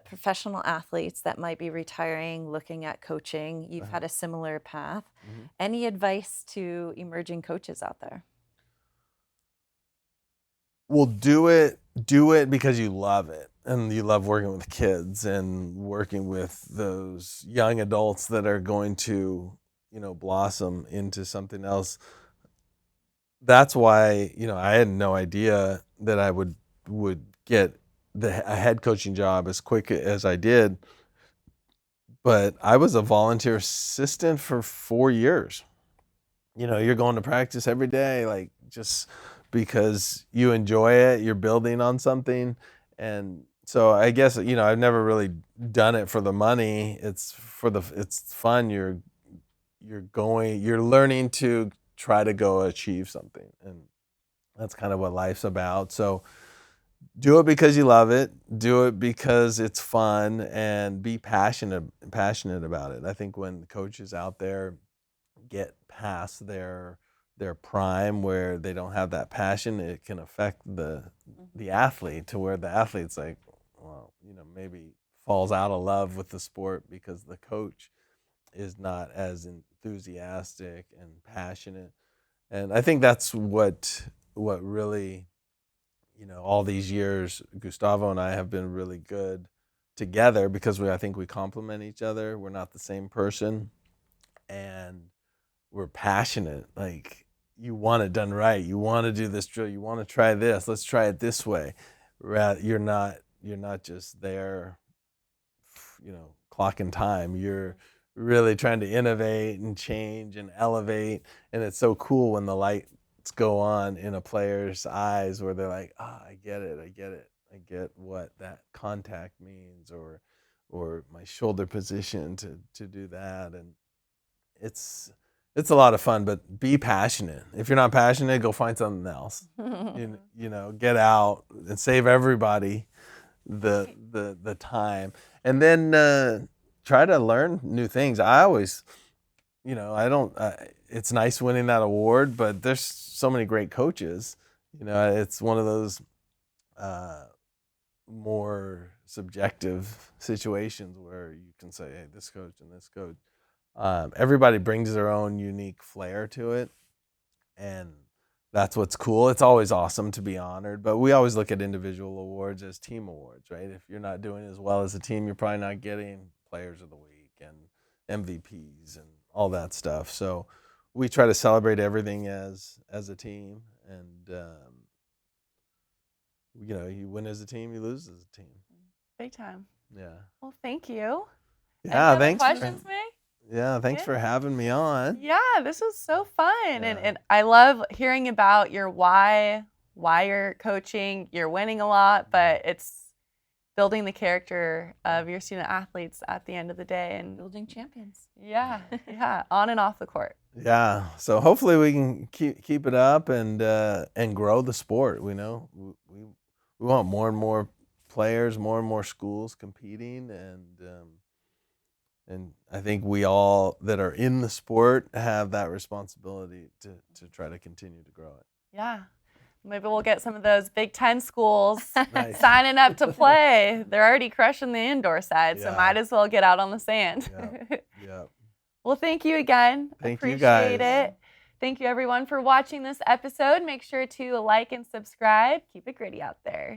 professional athletes that might be retiring, looking at coaching. You've had a similar path. Mm-hmm. Any advice to emerging coaches out there?
Well, do it because you love it, and you love working with kids and working with those young adults that are going to, blossom into something else. That's why, I had no idea that I would get a head coaching job as quick as I did. But I was a volunteer assistant for 4 years. You're going to practice every day, like just because you enjoy it, you're building on something. And so I guess, I've never really done it for the money. It's fun. You're learning to try to go achieve something. And that's kind of what life's about. So do it because you love it. Do it because it's fun, and be passionate about it. I think when coaches out there get past their prime, where they don't have that passion, it can affect the athlete, to where the athlete's like, well, maybe falls out of love with the sport because the coach is not as enthusiastic and passionate. And I think that's what really, all these years, Gustavo and I have been really good together, because I think we complement each other. We're not the same person, and we're passionate. Like, you want it done right. You want to do this drill. You want to try this. Let's try it this way. You're not just there, clocking time. You're really trying to innovate and change and elevate. And it's so cool when the lights go on in a player's eyes, where they're like, I get it. I get what that contact means, or my shoulder position to do that. And it's a lot of fun, but be passionate. If you're not passionate, go find something else. Get out and save everybody the time, and then try to learn new things. I always, it's nice winning that award, but there's so many great coaches. It's one of those more subjective situations where you can say, hey, this coach and this coach. Everybody brings their own unique flair to it, and that's what's cool. It's always awesome to be honored, but we always look at individual awards as team awards, right? If you're not doing as well as a team, you're probably not getting Players of the Week and MVPs and all that stuff. So we try to celebrate everything as a team, and you win as a team, you lose as a team.
Big time.
Yeah.
Well, thank you.
Yeah,
thanks. Questions, Meg?
Yeah, thanks for having me on.
Yeah, this was so fun. Yeah. And I love hearing about your why you're coaching. You're winning a lot, but it's building the character of your student athletes at the end of the day, and
building champions.
Yeah, on and off the court.
Yeah, so hopefully we can keep it up and grow the sport. We want more and more players, more and more schools competing, and I think we all that are in the sport have that responsibility to try to continue to grow it.
Yeah. Maybe we'll get some of those Big Ten schools signing up to play. They're already crushing the indoor side, so might as well get out on the sand.
Yeah.
Well, thank you again.
Thank you guys.
Appreciate it. Thank you, everyone, for watching this episode. Make sure to like and subscribe. Keep it gritty out there.